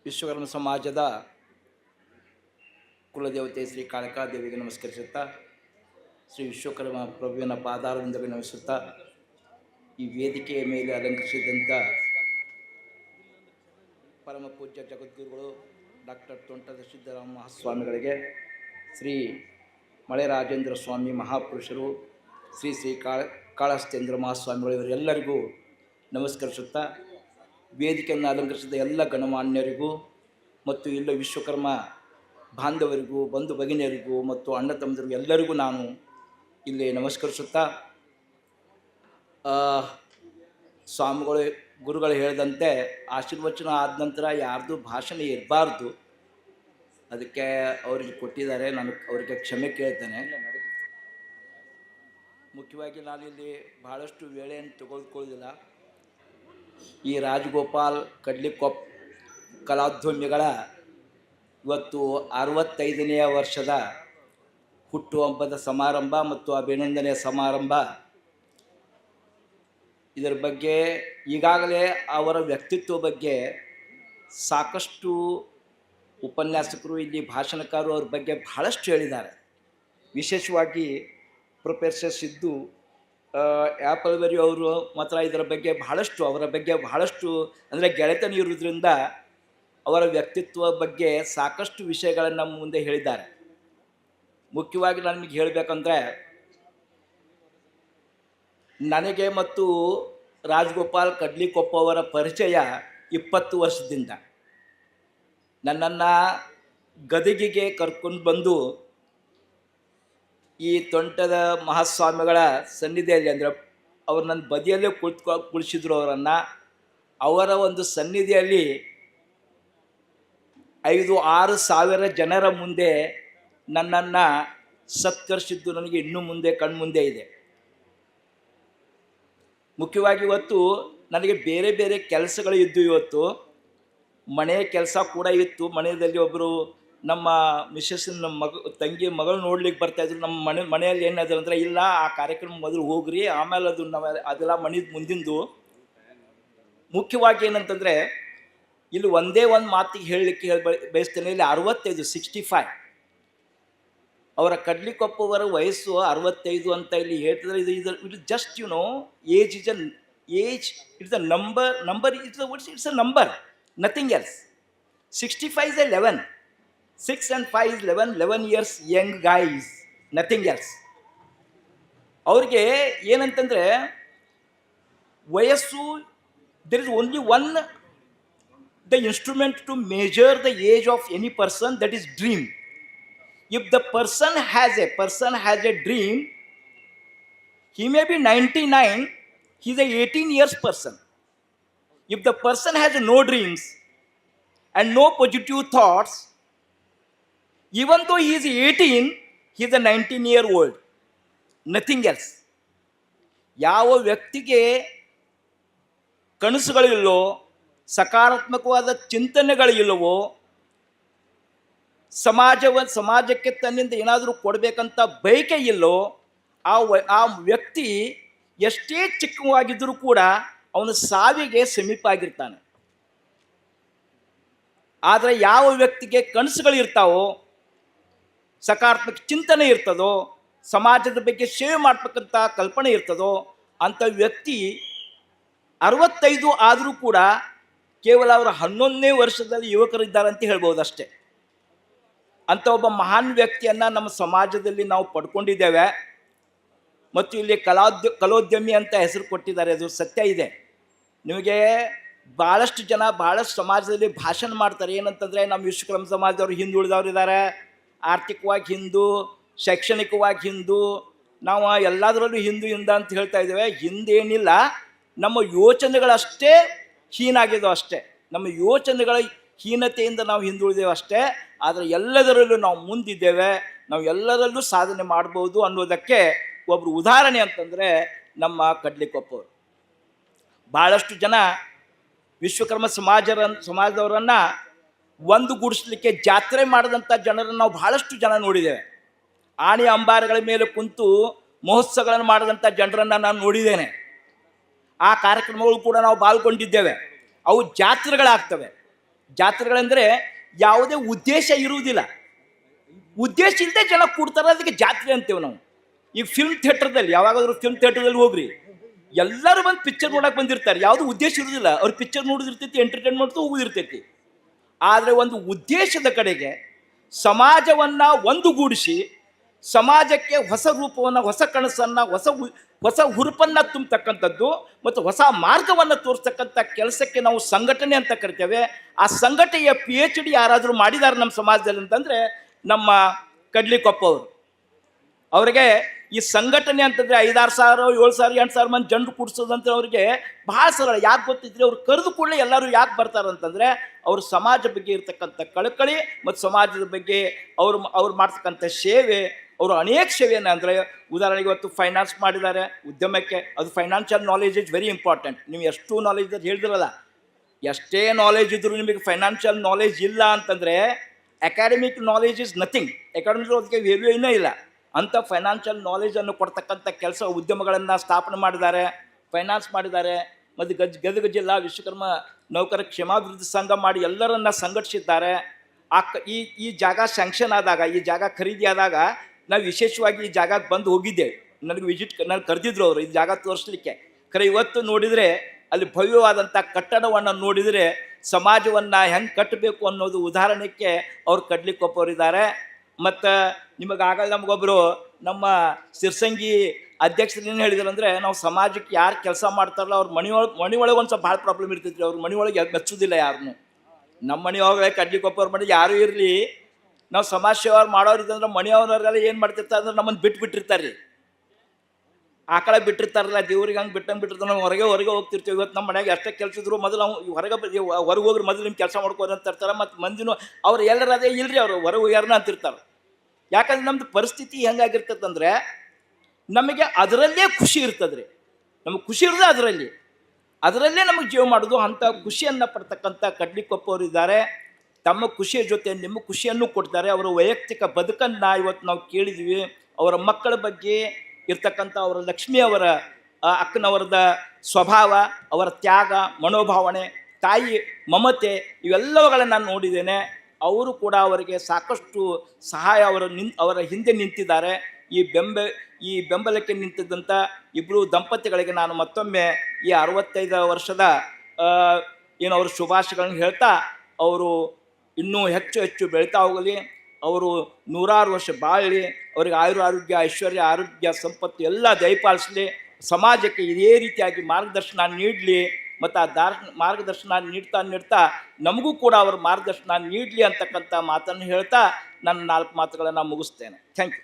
ವಿಶ್ವಕರ್ಮ ಸಮಾಜದ ಕುಲದೇವತೆ ಶ್ರೀ ಕಾಳಿಕಾದೇವಿಗೆ ನಮಸ್ಕರಿಸುತ್ತಾ, ಶ್ರೀ ವಿಶ್ವಕರ್ಮ ಪ್ರಭುವಿನ ಪಾದಾರದಿಂದ ನಮಿಸುತ್ತಾ, ಈ ವೇದಿಕೆಯ ಮೇಲೆ ಅಲಂಕರಿಸಿದಂಥ ಪರಮ ಪೂಜ್ಯ ಜಗದ್ಗುರುಗಳು ಡಾಕ್ಟರ್ ತೋಂಟದ ಸಿದ್ದರಾಮ ಮಹಾಸ್ವಾಮಿಗಳಿಗೆ, ಶ್ರೀ ಮಳೆರಾಜೇಂದ್ರ ಸ್ವಾಮಿ ಮಹಾಪುರುಷರು, ಶ್ರೀ ಶ್ರೀ ಕಾಳಹಸ್ತೇಂದ್ರ ಮಹಾಸ್ವಾಮಿಗಳು ಇವರೆಲ್ಲರಿಗೂ ನಮಸ್ಕರಿಸುತ್ತಾ, ವೇದಿಕೆಯನ್ನು ಅಲಂಕರಿಸಿದ ಎಲ್ಲ ಗಣಮಾನ್ಯರಿಗೂ ಮತ್ತು ಇಲ್ಲ ವಿಶ್ವಕರ್ಮ ಬಾಂಧವರಿಗೂ, ಬಂಧು ಭಗಿನಿಯರಿಗೂ ಮತ್ತು ಅಣ್ಣ ತಮ್ಮದರಿಗೂ ಎಲ್ಲರಿಗೂ ನಾನು ಇಲ್ಲಿ ನಮಸ್ಕರಿಸುತ್ತಾ, ಸ್ವಾಮಿಗಳು ಗುರುಗಳು ಹೇಳಿದಂತೆ ಆಶೀರ್ವಚನ ಆದ ನಂತರ ಯಾರ್ದು ಭಾಷಣ ಇರಬಾರ್ದು. ಅದಕ್ಕೆ ಅವರಿಗೆ ಕೊಟ್ಟಿದ್ದಾರೆ, ನಾನು ಅವರಿಗೆ ಕ್ಷಮೆ ಕೇಳ್ತೇನೆ. ಮುಖ್ಯವಾಗಿ ನಾನಿಲ್ಲಿ ಭಾಳಷ್ಟು ವೇಳೆಯನ್ನು ತೆಗೆದುಕೊಳ್ಳೋದಿಲ್ಲ. ಈ ರಾಜಗೋಪಾಲ್ ಕಡ್ಲಿಕೊಪ್ಪ ಕಲಾಧ್ವಮಿಗಳ ಇವತ್ತು 65ನೇ ವರ್ಷದ ಹುಟ್ಟುಹಬ್ಬದ ಸಮಾರಂಭ ಮತ್ತು ಅಭಿನಂದನೆ ಸಮಾರಂಭ. ಇದರ ಬಗ್ಗೆ ಈಗಾಗಲೇ ಅವರ ವ್ಯಕ್ತಿತ್ವ ಬಗ್ಗೆ ಸಾಕಷ್ಟು ಉಪನ್ಯಾಸಕರು, ಇಲ್ಲಿ ಭಾಷಣಕಾರರು ಅವ್ರ ಬಗ್ಗೆ ಬಹಳಷ್ಟು ಹೇಳಿದ್ದಾರೆ. ವಿಶೇಷವಾಗಿ ಪ್ರೊಫೆಸರ್ ಸಿದ್ದು ಆ್ಯಪಲ್ವರಿ ಅವರು ಮಾತ್ರ ಇದರ ಬಗ್ಗೆ ಅವರ ಬಗ್ಗೆ ಬಹಳಷ್ಟು ಅಂದರೆ ಗೆಳೆತನ ಇರೋದ್ರಿಂದ ಅವರ ವ್ಯಕ್ತಿತ್ವ ಬಗ್ಗೆ ಸಾಕಷ್ಟು ವಿಷಯಗಳನ್ನು ನಮ್ಮ ಮುಂದೆ ಹೇಳಿದ್ದಾರೆ. ಮುಖ್ಯವಾಗಿ ನಾನು ನಿಮಗೆ ಹೇಳಬೇಕಂದ್ರೆ, ನನಗೆ ಮತ್ತು ರಾಜಗೋಪಾಲ್ ಕಡ್ಲಿಕೊಪ್ಪ ಅವರ ಪರಿಚಯ 20 ವರ್ಷದಿಂದ. ನನ್ನನ್ನು ಗದಗಿಗೆ ಕರ್ಕೊಂಡು ಬಂದು ಈ ತೋಂಟದ ಮಹಾಸ್ವಾಮಿಗಳ ಸನ್ನಿಧಿಯಲ್ಲಿ, ಅಂದರೆ ಅವ್ರು ನನ್ನ ಬದಿಯಲ್ಲೇ ಕುಳಿಸಿದ್ರು ಅವರನ್ನು. ಅವರ ಒಂದು ಸನ್ನಿಧಿಯಲ್ಲಿ 5-6 ಸಾವಿರ ಜನರ ಮುಂದೆ ನನ್ನನ್ನು ಸತ್ಕರಿಸಿದ್ದು ನನಗೆ ಇನ್ನೂ ಮುಂದೆ ಕಣ್ಮುಂದೆ ಇದೆ. ಮುಖ್ಯವಾಗಿ ಇವತ್ತು ನನಗೆ ಬೇರೆ ಬೇರೆ ಕೆಲಸಗಳು ಇದ್ದು, ಇವತ್ತು ಮನೆಯ ಕೆಲಸ ಕೂಡ ಇತ್ತು. ಮನೆಯಲ್ಲಿ ಒಬ್ಬರು ನಮ್ಮ ಮಿಸ್ಸಸ್ಸಿನ ತಂಗಿ ಮಗಳು ನೋಡ್ಲಿಕ್ಕೆ ಬರ್ತಾಯಿದ್ರು. ನಮ್ಮ ಮನೆಯಲ್ಲಿ ಏನಾದ್ರು ಅಂದರೆ, ಇಲ್ಲ ಆ ಕಾರ್ಯಕ್ರಮ ಮೊದಲು ಹೋಗ್ರಿ, ಆಮೇಲೆ ಅದು ಅದೆಲ್ಲ ಮನೆ ಮುಂದಿಂದು. ಮುಖ್ಯವಾಗಿ ಏನಂತಂದರೆ, ಇಲ್ಲಿ ಒಂದೇ ಒಂದು ಮಾತಿಗೆ ಹೇಳಲಿಕ್ಕೆ ಬಯಸ್ತೇನೆ. ಇಲ್ಲಿ 65 ಅವರ ಕಡ್ಲಿಕೊಪ್ಪ ಅವರ ವಯಸ್ಸು 65 ಅಂತ ಇಲ್ಲಿ ಹೇಳ್ತಿದ್ರೆ, ಇದು just age it's a number it's a number, nothing else. 65 is 11. 6 and 5 is 11 years young guys, nothing else. ಅವ್ರಿಗೆ ಏನಂತಂದರೆ ವಯಸ್ಸು, there is only one the instrument to measure the age of any person, that is dream. If the person has a dream, he may be 99, he is a 18 years person. If the person has no dreams and no positive thoughts, even though he is 18, he is a 19-year-old, nothing else. ಯಾವ ವ್ಯಕ್ತಿಗೆ ಕನಸುಗಳಿಲ್ಲವೋ, ಸಕಾರಾತ್ಮಕವಾದ ಚಿಂತನೆಗಳಿಲ್ಲವೋ, ಸಮಾಜಕ್ಕೆ ತನ್ನಿಂದ ಏನಾದರೂ ಕೊಡಬೇಕಂತ ಬಯಕೆ ಇಲ್ಲೋ, ಆ ವ್ಯಕ್ತಿ ಎಷ್ಟೇ ಚಿಕ್ಕವಾಗಿದ್ದರೂ ಕೂಡ ಅವನು ಸಾವಿಗೆ ಸಮೀಪ ಆಗಿರ್ತಾನೆ. ಆದರೆ ಯಾವ ವ್ಯಕ್ತಿಗೆ ಕನಸುಗಳಿರ್ತಾವೋ, ಸಕಾರಾತ್ಮಕ ಚಿಂತನೆ ಇರ್ತದೋ, ಸಮಾಜದ ಬಗ್ಗೆ ಸೇವೆ ಮಾಡ್ಬೇಕಂತ ಕಲ್ಪನೆ ಇರ್ತದೋ, ಅಂಥ ವ್ಯಕ್ತಿ 65 ಆದರೂ ಕೂಡ ಕೇವಲ ಅವರು 11ನೇ ವರ್ಷದಲ್ಲಿ ಯುವಕರಿದ್ದಾರೆ ಅಂತ ಹೇಳ್ಬೋದು ಅಷ್ಟೇ. ಅಂಥ ಒಬ್ಬ ಮಹಾನ್ ವ್ಯಕ್ತಿಯನ್ನು ನಮ್ಮ ಸಮಾಜದಲ್ಲಿ ನಾವು ಪಡ್ಕೊಂಡಿದ್ದೇವೆ. ಮತ್ತು ಇಲ್ಲಿ ಕಲೋದ್ಯಮಿ ಅಂತ ಹೆಸರು ಕೊಟ್ಟಿದ್ದಾರೆ, ಅದು ಸತ್ಯ ಇದೆ. ನಿಮಗೆ ಭಾಳಷ್ಟು ಜನ ಭಾಳಷ್ಟು ಸಮಾಜದಲ್ಲಿ ಭಾಷಣ ಮಾಡ್ತಾರೆ. ಏನಂತಂದರೆ, ನಮ್ಮ ವಿಶ್ವಕರ್ಮ ಸಮಾಜದವರು ಹಿಂದುಳಿದವ್ರು ಇದ್ದಾರೆ, ಆರ್ಥಿಕವಾಗಿ ಹಿಂದೂ, ಶೈಕ್ಷಣಿಕವಾಗಿ ಹಿಂದೂ, ನಾವು ಎಲ್ಲದರಲ್ಲೂ ಹಿಂದ ಅಂತ ಹೇಳ್ತಾ ಇದ್ದೇವೆ. ಹಿಂದೇನಿಲ್ಲ, ನಮ್ಮ ಯೋಚನೆಗಳಷ್ಟೇ ಹೀನಾಗಿದ್ದವು ಅಷ್ಟೇ. ನಮ್ಮ ಯೋಚನೆಗಳ ಹೀನತೆಯಿಂದ ನಾವು ಹಿಂದುಳಿದೇವೆ ಅಷ್ಟೇ. ಆದರೆ ಎಲ್ಲದರಲ್ಲೂ ನಾವು ಮುಂದಿದ್ದೇವೆ, ನಾವು ಎಲ್ಲರಲ್ಲೂ ಸಾಧನೆ ಮಾಡ್ಬೋದು ಅನ್ನೋದಕ್ಕೆ ಒಬ್ಬರು ಉದಾಹರಣೆ ಅಂತಂದರೆ ನಮ್ಮ ಕಡ್ಲಿಕೊಪ್ಪವರು. ಭಾಳಷ್ಟು ಜನ ವಿಶ್ವಕರ್ಮ ಸಮಾಜದವರನ್ನು ಒಂದುಗೂಡಿಸ್ಲಿಕ್ಕೆ ಜಾತ್ರೆ ಮಾಡಿದಂಥ ಜನರನ್ನು ನಾವು ಭಾಳಷ್ಟು ಜನ ನೋಡಿದ್ದೇವೆ. ಆಣಿ ಅಂಬಾರಿಗಳ ಮೇಲೆ ಕುಂತು ಮಹೋತ್ಸವಗಳನ್ನು ಮಾಡಿದಂಥ ಜನರನ್ನು ನಾನು ನೋಡಿದ್ದೇನೆ. ಆ ಕಾರ್ಯಕ್ರಮಗಳು ಕೂಡ ನಾವು ಪಾಲ್ಗೊಂಡಿದ್ದೇವೆ. ಅವು ಜಾತ್ರೆಗಳಾಗ್ತವೆ. ಜಾತ್ರೆಗಳೆಂದರೆ ಯಾವುದೇ ಉದ್ದೇಶ ಇರುವುದಿಲ್ಲ, ಉದ್ದೇಶ ಇಲ್ಲದೆ ಜನ ಕೂಡ್ತಾರೆ, ಅದಕ್ಕೆ ಜಾತ್ರೆ ಅಂತೇವೆ ನಾವು. ಈಗ ಫಿಲ್ಮ್ ಥಿಯೇಟರ್ದಲ್ಲಿ ಯಾವಾಗಾದ್ರೂ ಫಿಲ್ಮ್ ಥಿಯೇಟರ್ದಲ್ಲಿ ಹೋಗ್ರಿ, ಎಲ್ಲರೂ ಬಂದು ಪಿಕ್ಚರ್ ನೋಡಕ್ಕೆ ಬಂದಿರ್ತಾರೆ, ಯಾವುದು ಉದ್ದೇಶ ಇರುವುದಿಲ್ಲ, ಅವ್ರು ಪಿಕ್ಚರ್ ನೋಡೋದಿರ್ತೈತಿ, ಎಂಟರ್ಟೈನ್ಮೆಂಟ್ ಹೋಗೋದಿರ್ತೈತಿ. ಆದರೆ ಒಂದು ಉದ್ದೇಶದ ಕಡೆಗೆ ಸಮಾಜವನ್ನು ಒಂದುಗೂಡಿಸಿ ಸಮಾಜಕ್ಕೆ ಹೊಸ ರೂಪವನ್ನು, ಹೊಸ ಕನಸನ್ನು, ಹೊಸ ಹುರುಪನ್ನು ತುಂಬತಕ್ಕಂಥದ್ದು ಮತ್ತು ಹೊಸ ಮಾರ್ಗವನ್ನು ತೋರಿಸ್ತಕ್ಕಂಥ ಕೆಲಸಕ್ಕೆ ನಾವು ಸಂಘಟನೆ ಅಂತ ಕರಿತೇವೆ. ಆ ಸಂಘಟನೆಯ PhD ಯಾರಾದರೂ ಮಾಡಿದ್ದಾರೆ ನಮ್ಮ ಸಮಾಜದಲ್ಲಿ ಅಂತಂದರೆ ನಮ್ಮ ಕಡ್ಲಿಕೊಪ್ಪ ಅವರು. ಅವರಿಗೆ ಈ ಸಂಘಟನೆ ಅಂತಂದರೆ 5-6 ಸಾವಿರ 7 ಸಾವಿರ 8 ಸಾವಿರ ಮಂದಿ ಜನರು ಕೂಡಿಸೋದಂತ ಅವರಿಗೆ ಬಹಳ ಸರಳ. ಯಾಕೆ ಗೊತ್ತಿದ್ರೆ ಅವ್ರು ಕರೆದು ಕೂಡಲೇ ಎಲ್ಲರೂ ಯಾಕೆ ಬರ್ತಾರೆ ಅಂತಂದರೆ ಅವರು ಸಮಾಜ ಬಗ್ಗೆ ಇರ್ತಕ್ಕಂಥ ಕಳಕಳಿ ಮತ್ತು ಸಮಾಜದ ಬಗ್ಗೆ ಅವ್ರು ಮಾಡ್ತಕ್ಕಂಥ ಸೇವೆ, ಅವರು ಅನೇಕ ಸೇವೆಯನ್ನು, ಅಂದರೆ ಉದಾಹರಣೆಗೆ ಇವತ್ತು ಫೈನಾನ್ಸ್ ಮಾಡಿದ್ದಾರೆ ಉದ್ಯಮಕ್ಕೆ, ಅದು financial knowledge is very important. ನೀವು ಎಷ್ಟು ನಾಲೆಜ್ ಹೇಳಿದ್ರಲ್ಲ, ಎಷ್ಟೇ ನಾಲೆಜ್ ಇದ್ದರೂ ನಿಮಗೆ ಫೈನಾನ್ಷಿಯಲ್ ನಾಲೆಜ್ ಇಲ್ಲ ಅಂತಂದರೆ academic knowledge is nothing, academic ಅದಕ್ಕೆ ವ್ಯಾಲ್ಯೂನೇ ಇಲ್ಲ. ಅಂಥ ಫೈನಾನ್ಷಿಯಲ್ ನಾಲೆಜನ್ನು ಕೊಡ್ತಕ್ಕಂಥ ಕೆಲಸ ಉದ್ಯಮಗಳನ್ನು ಸ್ಥಾಪನೆ ಮಾಡಿದ್ದಾರೆ, ಫೈನಾನ್ಸ್ ಮಾಡಿದ್ದಾರೆ. ಮತ್ತು ಗದಗ ಜಿಲ್ಲಾ ವಿಶ್ವಕರ್ಮ ನೌಕರ ಕ್ಷೇಮಾಭಿವೃದ್ಧಿ ಸಂಘ ಮಾಡಿ ಎಲ್ಲರನ್ನ ಸಂಘಟಿಸಿದ್ದಾರೆ. ಈ ಜಾಗ ಸ್ಯಾಂಕ್ಷನ್ ಆದಾಗ, ಈ ಜಾಗ ಖರೀದಿ ಆದಾಗ ನಾವು ವಿಶೇಷವಾಗಿ ಈ ಜಾಗಕ್ಕೆ ಬಂದು ಹೋಗಿದ್ದೇವೆ. ನನಗೆ ಕರೆದಿದ್ರು ಅವರು ಈ ಜಾಗ ತೋರಿಸ್ಲಿಕ್ಕೆ. ಖರೆ ಇವತ್ತು ನೋಡಿದರೆ ಅಲ್ಲಿ ಭವ್ಯವಾದಂಥ ಕಟ್ಟಡವನ್ನು ನೋಡಿದರೆ ಸಮಾಜವನ್ನು ಹೆಂಗೆ ಕಟ್ಟಬೇಕು ಅನ್ನೋದು ಉದಾಹರಣೆಗೆ ಅವ್ರು ಕಡ್ಲಿಕೊಪ್ಪವರಿದ್ದಾರೆ. ಮತ್ತು ನಿಮಗಾಗಲ್ಲ, ನಮಗೊಬ್ಬರು ನಮ್ಮ ಸಿರ್ಸಂಗಿ ಅಧ್ಯಕ್ಷರು ಏನು ಹೇಳಿದ್ರು ಅಂದರೆ, ನಾವು ಸಮಾಜಕ್ಕೆ ಯಾರು ಕೆಲಸ ಮಾಡ್ತಾರಲ್ಲ ಅವ್ರ ಮನೆಯೊಳಗೆ ಒಂದು ಸ್ವಲ್ಪ ಭಾಳ ಪ್ರಾಬ್ಲಮ್ ಇರ್ತೈತಿ ರೀ. ಅವ್ರ ಮನೆಯೊಳಗೆ ಮೆಚ್ಚೋದಿಲ್ಲ ಯಾರನ್ನು. ನಮ್ಮ ಮನೆಯೊಳಗೆ ಕಡ್ಲಿಕೊಪ್ಪವ್ರ ಮನೆ ಯಾರೂ ಇರಲಿ, ನಾವು ಸಮಾಜ ಸೇವೆ ಮಾಡೋರಿದ್ದಂದ್ರೆ ಮನೆಯವ್ರನ್ನೆಲ್ಲ ಏನು ಮಾಡ್ತಿರ್ತಾರೆ ಅಂದ್ರೆ ನಮ್ಮನ್ನು ಬಿಟ್ಟಿರ್ತಾರೆ ರೀ. ಆಕಳ ಬಿಟ್ಟಿರ್ತಾರಲ್ಲ, ದೇವ್ರಿಗೆ ಹಂಗೆ ಬಿಟ್ಟಿರ್ತಾರೆ. ನಾವು ಹೊರಗೆ ಹೋಗ್ತಿರ್ತೀವಿ. ಇವತ್ತು ನಮ್ಮ ಮನೆಯಾಗ ಎಷ್ಟೇ ಕೆಲಸ ಇದ್ರು ಮೊದಲು ನಾವು ಹೊರಗೆ ಹೋಗ್ರಿ, ಮೊದಲು ನಿಮ್ಮ ಕೆಲಸ ಮಾಡ್ಕೋರಿ ಅಂತ ಇರ್ತಾರೆ. ಮತ್ತು ಮಂದಿನೂ ಅವ್ರು ಎಲ್ಲರೂ ಅದೇ ಇಲ್ರಿ, ಅವರು ಹೊರಗೆ ಹೋಗ್ಯಾರನ ಅಂತಿರ್ತಾರೆ. ಯಾಕಂದ್ರೆ ನಮ್ಮದು ಪರಿಸ್ಥಿತಿ ಹೆಂಗಾಗಿರ್ತದಂದ್ರೆ ನಮಗೆ ಅದರಲ್ಲೇ ಖುಷಿ ಇರ್ತದೆ ರೀ. ನಮಗೆ ಖುಷಿ ಇರೋದು ಅದರಲ್ಲೇ ನಮಗೆ ಜೀವ ಮಾಡೋದು. ಅಂಥ ಖುಷಿಯನ್ನು ಪಡ್ತಕ್ಕಂಥ ಕಡ್ಲಿಕೊಪ್ಪವರು ಇದ್ದಾರೆ. ತಮ್ಮ ಖುಷಿಯ ಜೊತೆ ನಿಮ್ಮ ಖುಷಿಯನ್ನು ಕೊಡ್ತಾರೆ. ಅವರ ವೈಯಕ್ತಿಕ ಬದುಕನ್ನು ಇವತ್ತು ನಾವು ಕೇಳಿದ್ವಿ. ಅವರ ಮಕ್ಕಳ ಬಗ್ಗೆ ಇರ್ತಕ್ಕಂಥ ಅವರ ಲಕ್ಷ್ಮಿ ಅವರ ಅಕ್ಕನವರದ ಸ್ವಭಾವ, ಅವರ ತ್ಯಾಗ ಮನೋಭಾವನೆ, ತಾಯಿ ಮಮತೆ, ಇವೆಲ್ಲವುಗಳನ್ನು ನಾನು ನೋಡಿದ್ದೇನೆ. ಅವರು ಕೂಡ ಅವರಿಗೆ ಸಾಕಷ್ಟು ಸಹಾಯ ಅವರ ಹಿಂದೆ ನಿಂತಿದ್ದಾರೆ. ಈ ಬೆಂಬಲಕ್ಕೆ ನಿಂತಿದ್ದಂಥ ಇಬ್ಬರು ದಂಪತಿಗಳಿಗೆ ನಾನು ಮತ್ತೊಮ್ಮೆ ಈ 65 ವರ್ಷದ ಏನು ಅವ್ರ ಶುಭಾಶಯಗಳನ್ನು ಹೇಳ್ತಾ, ಅವರು ಇನ್ನೂ ಹೆಚ್ಚು ಬೆಳೀತಾ ಹೋಗಲಿ, ಅವರು 100 ವರ್ಷ ಬಾಳಲಿ, ಅವರಿಗೆ ಆರೋಗ್ಯ ಐಶ್ವರ್ಯ ಆರೋಗ್ಯ ಸಂಪತ್ತು ಎಲ್ಲ ದಯಪಾಲಿಸಲಿ, ಸಮಾಜಕ್ಕೆ ಇದೇ ರೀತಿಯಾಗಿ ಮಾರ್ಗದರ್ಶನ ನೀಡಲಿ. ಮತ್ತು ಆ ಮಾರ್ಗದರ್ಶನ ನೀಡ್ತಾ ನಮಗೂ ಕೂಡ ಅವರು ಮಾರ್ಗದರ್ಶನ ನೀಡಲಿ ಅಂತಕ್ಕಂಥ ಮಾತನ್ನು ಹೇಳ್ತಾ ನನ್ನ 4 ಮಾತುಗಳನ್ನು ಮುಗಿಸ್ತೇನೆ. Thank you.